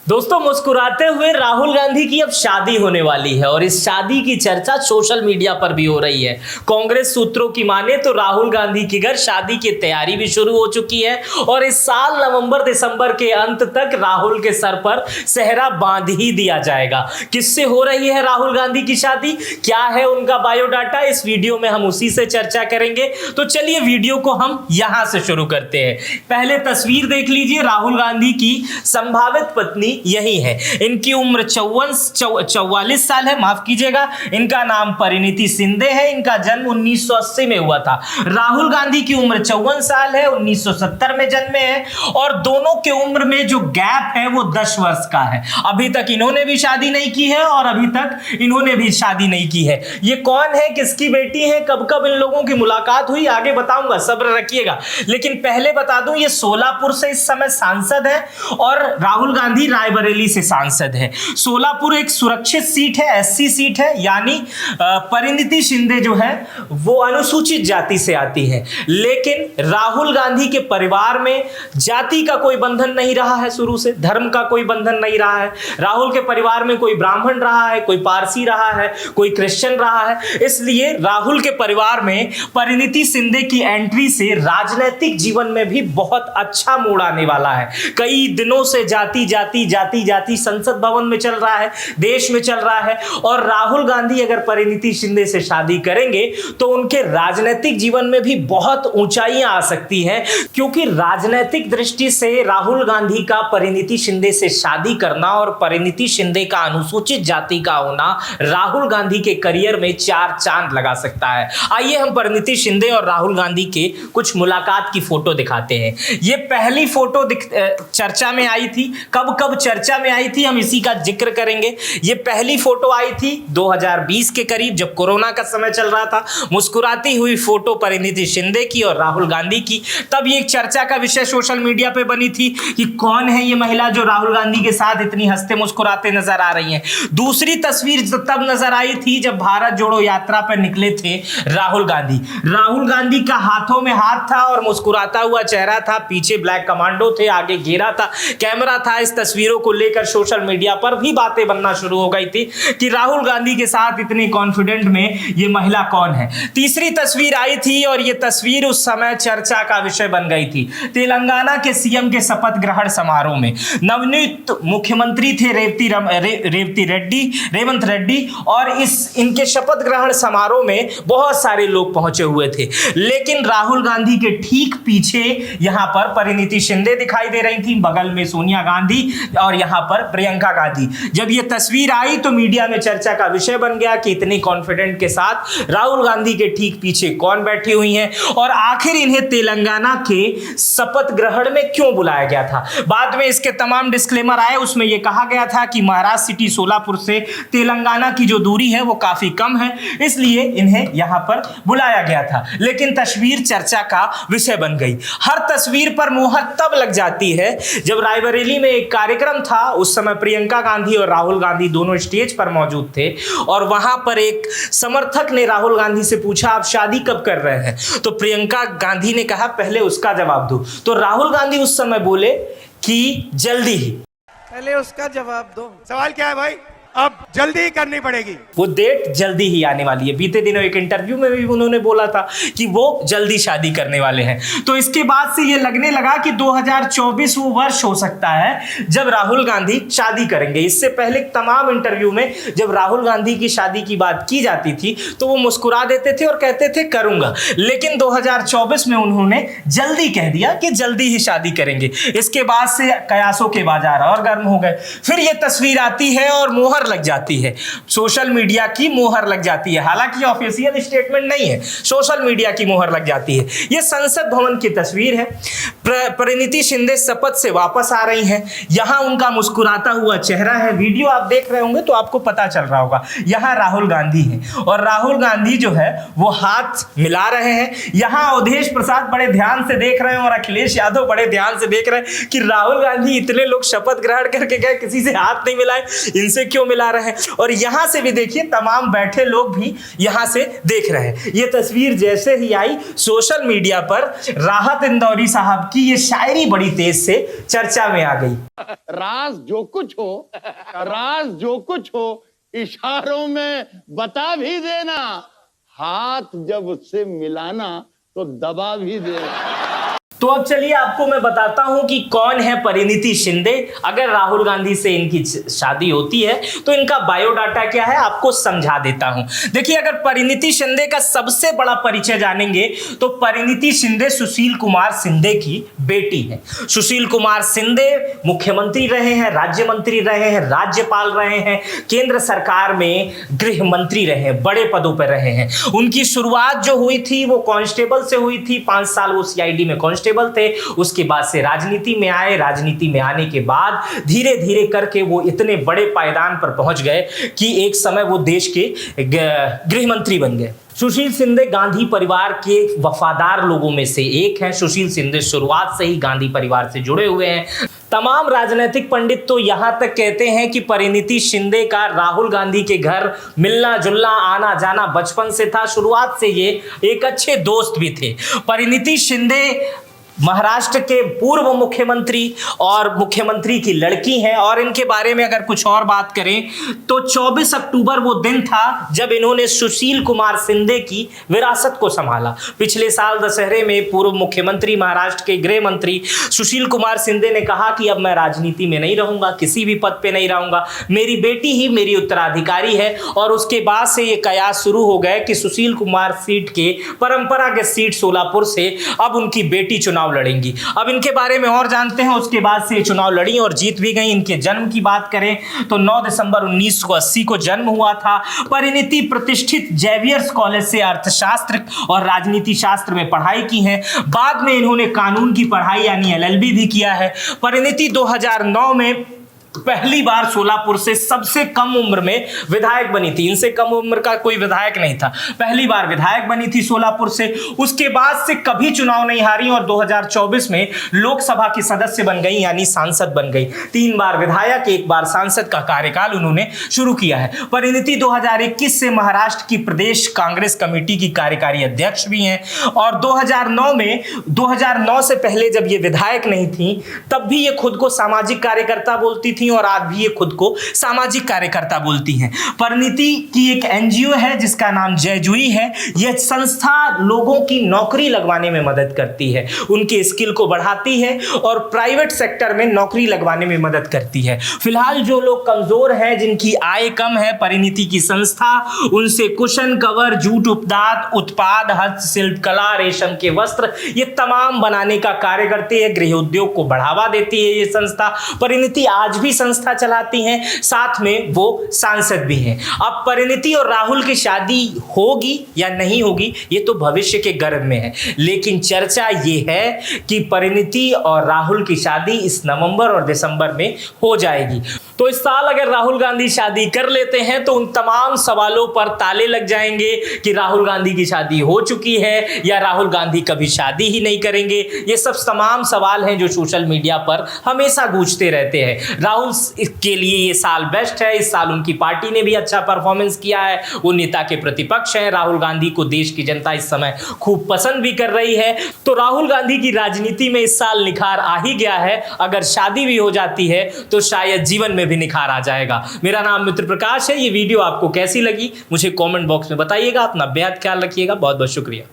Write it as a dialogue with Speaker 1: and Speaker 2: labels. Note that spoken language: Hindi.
Speaker 1: दोस्तों, मुस्कुराते हुए राहुल गांधी की अब शादी होने वाली है और इस शादी की चर्चा सोशल मीडिया पर भी हो रही है। कांग्रेस सूत्रों की माने तो राहुल गांधी के घर शादी की तैयारी भी शुरू हो चुकी है और इस साल नवंबर दिसंबर के अंत तक राहुल के सर पर सेहरा बांध ही दिया जाएगा। किससे हो रही है राहुल गांधी की शादी, क्या है उनका बायोडाटा, इस वीडियो में हम उसी से चर्चा करेंगे। तो चलिए वीडियो को हम यहां से शुरू करते हैं। पहले तस्वीर देख लीजिए राहुल गांधी की संभावित पत्नी यही है। इनकी उम्र 44 साल है, माफ कीजिएगा। इनका नाम परिणीति शिंदे है। इनका जन्म 1980 में हुआ था। राहुल गांधी की उम्र 54 साल है, 1970 में जन्मे हैं और दोनों के उम्र में जो गैप है वो 10 वर्ष का है। अभी तक इन्होंने भी शादी नहीं की है और अभी तक इन्होंने भी शादी नहीं की है। ये कौन है, किसकी बेटी है, कब कब इन लोगों की मुलाकात हुई, आगे बताऊंगा, सब्र रखिएगा। लेकिन पहले बता दूं ये सोलापुर से इस समय सांसद है और राहुल गांधी रायबरेली से सांसद है। सोलापुर एक सुरक्षित सीट है, एससी सीट है, यानी परिणीति शिंदे जो है वो अनुसूचित जाति से आती है। लेकिन राहुल गांधी के परिवार में जाति का कोई बंधन नहीं रहा है, शुरू से धर्म का कोई बंधन नहीं रहा है। राहुल के परिवार में कोई ब्राह्मण रहा है, कोई पारसी रहा है, कोई क्रिश्चियन रहा है। इसलिए राहुल के परिवार में परिणीति शिंदे की एंट्री से राजनीतिक जीवन में भी बहुत अच्छा मोड़ आने वाला है। कई दिनों से जाति जाति जाति जाति संसद भवन में चल रहा है, देश में चल रहा है और राहुल गांधी अगर परिणीति शिंदे से शादी करेंगे तो उनके राजनीतिक जीवन में भी बहुत ऊंचाइयां आ सकती हैं, क्योंकि राजनीतिक दृष्टि से राहुल गांधी का परिणीति शिंदे से शादी करना और परिणीति शिंदे का अनुसूचित जाति का होना राहुल गांधी के करियर में 4 चांद लगा सकता है। आइए हम परिणीति शिंदे और राहुल गांधी के कुछ मुलाकात की फोटो दिखाते हैं। ये पहली फोटो चर्चा में आई थी। कब कब चर्चा में आई थी हम इसी का जिक्र करेंगे। ये पहली फोटो आई थी 2020 के करीब, जब कोरोना का समय चल रहा था। मुस्कुराती हुई फोटो परिणीति शिंदे की और राहुल गांधी की। तब ये एक चर्चा का विषय सोशल मीडिया पे बनी थी कि कौन है ये महिला जो राहुल गांधी के साथ इतनी हंसते मुस्कुराते नजर आ रही है। दूसरी तस्वीर तब नजर आई थी जब भारत जोड़ो यात्रा पर निकले थे राहुल गांधी। राहुल गांधी का हाथों में हाथ था और मुस्कुराता हुआ चेहरा था, पीछे ब्लैक कमांडो थे, आगे घेरा था, कैमरा था। इस तस्वीरों को लेकर सोशल मीडिया पर भी बातें बनना शुरू हो गई थी कि राहुल गांधी के साथ इतने कॉन्फिडेंट में ये महिला कौन है। तीसरी तस्वीर आई थी और ये तस्वीर उस समय चर्चा का विषय बन गई थी। तेलंगाना के सीएम के शपथ ग्रहण समारोह में नवनियुक्त मुख्यमंत्री थे रेवंत रेड्डी और इनके शपथ ग्रहण समारोह में बहुत सारे लोग पहुंचे हुए थे। लेकिन राहुल गांधी के ठीक पीछे यहां पर परिणीति शिंदे दिखाई दे रही थी, बगल में सोनिया गांधी और यहां पर प्रियंका गांधी। जब यह तस्वीर आई तो मीडिया में चर्चा का विषय बन गया कि इतने कॉन्फिडेंट के साथ राहुल गांधी के ठीक पीछे कौन बैठी हुई हैं और आखिर इन्हें तेलंगाना के शपथ ग्रहण में क्यों बुलाया गया था। बाद में इसके तमाम डिस्क्लेमर आए, उसमें यह कहा गया था कि महाराष्ट्र सिटी सोलापुर से तेलंगाना की जो दूरी है वो काफी कम है, इसलिए इन्हें यहां पर बुलाया गया था। लेकिन तस्वीर चर्चा का विषय बन गई। हर तस्वीर पर मुहर तब लग जाती है जब रायबरेली में एक कार्यक्रम था। उस समय प्रियंका गांधी और राहुल गांधी दोनों स्टेज पर मौजूद थे और वहां पर एक समर्थक ने राहुल गांधी से पूछा आप शादी कब कर रहे हैं, तो प्रियंका गांधी ने कहा पहले उसका जवाब दो। तो राहुल गांधी उस समय बोले कि जल्दी ही।
Speaker 2: पहले उसका जवाब दो। सवाल क्या है भाई? अब जल्दी ही करनी पड़ेगी।
Speaker 1: वो डेट जल्दी ही आने वाली है। बीते दिनों एक इंटरव्यू में भी उन्होंने बोला था कि वो जल्दी शादी करने वाले हैं। तो इसके बाद से ये लगने लगा कि 2024 वो वर्ष हो सकता है जब राहुल गांधी शादी करेंगे। इससे पहले तमाम इंटरव्यू में जब राहुल गांधी की शादी की बात की जाती थी तो वो मुस्कुरा देते थे और कहते थे करूंगा। लेकिन 2024 में उन्होंने जल्दी कह दिया कि जल्दी ही शादी करेंगे। इसके बाद से कयासों के बाजार और गर्म हो गए। फिर ये तस्वीर आती है और मोहर लग जाती है, सोशल मीडिया की मोहर लग जाती है। हालांकि ऑफिशियल स्टेटमेंट नहीं है, सोशल मीडिया की मोहर लग जाती है। यह संसद भवन की तस्वीर है। परिणीति शिंदे शपथ से वापस आ रही हैं। यहां उनका मुस्कुराता हुआ चेहरा है। वीडियो आप देख रहे होंगे तो आपको पता चल रहा होगा। यहां राहुल गांधी हैं और राहुल गांधी जो है वो हाथ मिला रहे हैं। यहां अवधेश प्रसाद बड़े ध्यान से देख रहे हैं और अखिलेश यादव बड़े ध्यान से देख रहे हैं कि राहुल गांधी इतने लोग शपथ ग्रहण करके गए, किसी से हाथ नहीं मिलाए, इनसे क्यों मिला रहे हैं। और यहां से भी देखिए तमाम बैठे लोग भी यहां से देख रहे हैं। ये तस्वीर जैसे ही आई सोशल मीडिया पर राहत इंदौरी साहब की ये शायरी बड़ी तेज से चर्चा में आ गई।
Speaker 3: राज जो कुछ हो इशारों में बता भी देना, हाथ जब उससे मिलाना तो दबा भी देना।
Speaker 1: तो अब चलिए आपको मैं बताता हूं कि कौन है परिणीति शिंदे। अगर राहुल गांधी से इनकी शादी होती है तो इनका बायोडाटा क्या है आपको समझा देता हूं। देखिए, अगर परिणीति शिंदे का सबसे बड़ा परिचय जानेंगे तो परिणीति शिंदे सुशील कुमार शिंदे की बेटी है। सुशील कुमार शिंदे मुख्यमंत्री रहे हैं, राज्य मंत्री रहे हैं, राज्यपाल रहे हैं, केंद्र सरकार में गृह मंत्री रहे हैं, बड़े पदों पर रहे हैं। उनकी शुरुआत जो हुई थी वो कांस्टेबल से हुई थी। 5 साल वो सीआईडी में कांस्टेबल थे। उसके बाद से राजनीति में आए। राजनीति में आने के बाद धीरे धीरे करके वो इतने बड़े पायदान पर पहुंच गए कि एक समय वो देश के गृह मंत्री बन गए। सुशील शिंदे गांधी परिवार के वफादार लोगों में से एक हैं। सुशील शिंदे शुरुआत से ही गांधी परिवार से जुड़े हुए हैं। तमाम राजनीतिक पंडित तो यहां तक कहते हैं कि परिणीति शिंदे का राहुल गांधी के घर मिलना जुलना आना जाना बचपन से था। शुरुआत से ये एक अच्छे दोस्त भी थे। परिणीति शिंदे महाराष्ट्र के पूर्व मुख्यमंत्री और मुख्यमंत्री की लड़की हैं। और इनके बारे में अगर कुछ और बात करें तो 24 अक्टूबर वो दिन था जब इन्होंने सुशील कुमार शिंदे की विरासत को संभाला। पिछले साल दशहरे में पूर्व मुख्यमंत्री महाराष्ट्र के गृह मंत्री सुशील कुमार शिंदे ने कहा कि अब मैं राजनीति में नहीं रहूंगा, किसी भी पद पे नहीं रहूंगा, मेरी बेटी ही मेरी उत्तराधिकारी है। और उसके बाद से ये कयास शुरू हो गए कि सुशील कुमार सीट के परंपरागत सीट सोलापुर से अब उनकी बेटी चुनाव लड़ेंगी। अब इनके बारे में और जानते हैं। उसके बाद से चुनाव लड़ी और जीत भी गई। इनके जन्म की बात करें तो 9 दिसंबर 1980 को जन्म हुआ था। परिणीति प्रतिष्ठित जेवियर्स कॉलेज से अर्थशास्त्र और राजनीति शास्त्र में पढ़ाई की है। बाद में इन्होंने कानून की पढ़ाई यानी LLB भी किया है। परिणीति 2009 में पहली बार सोलापुर से सबसे कम उम्र में विधायक बनी थी। इनसे कम उम्र का कोई विधायक नहीं था। पहली बार विधायक बनी थी सोलापुर से। उसके बाद से कभी चुनाव नहीं हारी और 2024 में लोकसभा की सदस्य बन गई यानी सांसद बन गई। 3 बार विधायक 1 बार सांसद का कार्यकाल उन्होंने शुरू किया है। परिणीति 2021 से महाराष्ट्र की प्रदेश कांग्रेस कमेटी की कार्यकारी अध्यक्ष भी हैं। और 2009 से पहले जब ये विधायक नहीं थी तब भी ये खुद को सामाजिक कार्यकर्ता बोलती थी और आज भी ये खुद को सामाजिक कार्यकर्ता बोलती हैं। परिणीति की एक एनजीओ है जिसका नाम जय जुई है। यह संस्था लोगों की नौकरी लगवाने में मदद करती है, उनके स्किल को बढ़ाती है और प्राइवेट सेक्टर में नौकरी लगवाने में मदद करती है। फिलहाल जो लोग कमजोर हैं, जिनकी आय कम है, परिणीति की संस्था उनसे कुशन कवर, जूट उत्पाद, हस्तशिल्प कला, रेशम के वस्त्र ये तमाम बनाने का कार्य करती है। गृह उद्योग को बढ़ावा देती है ये संस्था। परिणीति आज भी संस्था चलाती हैं, साथ में वो सांसद भी हैं। अब परिणीति और राहुल की शादी होगी या नहीं होगी ये तो भविष्य के गर्भ में है, लेकिन चर्चा ये है कि परिणीति और राहुल की शादी इस नवंबर और दिसंबर में हो जाएगी। तो इस साल अगर राहुल गांधी शादी कर लेते हैं तो उन तमाम सवालों पर ताले लग जाएंगे कि राहुल गांधी की शादी हो चुकी है या राहुल गांधी कभी शादी ही नहीं करेंगे। ये सब तमाम सवाल हैं जो सोशल मीडिया पर हमेशा गूंजते रहते हैं। राहुल के लिए ये साल बेस्ट है। इस साल उनकी पार्टी ने भी अच्छा परफॉर्मेंस किया है। वो नेता के प्रतिपक्ष हैं। राहुल गांधी को देश की जनता इस समय खूब पसंद भी कर रही है। तो राहुल गांधी की राजनीति में इस साल निखार आ ही गया है। अगर शादी भी हो जाती है तो शायद जीवन में भी निखार आ जाएगा। मेरा नाम मित्र प्रकाश है। ये वीडियो आपको कैसी लगी मुझे कमेंट बॉक्स में बताइएगा। अपना बेहद ख्याल रखिएगा। बहुत बहुत शुक्रिया।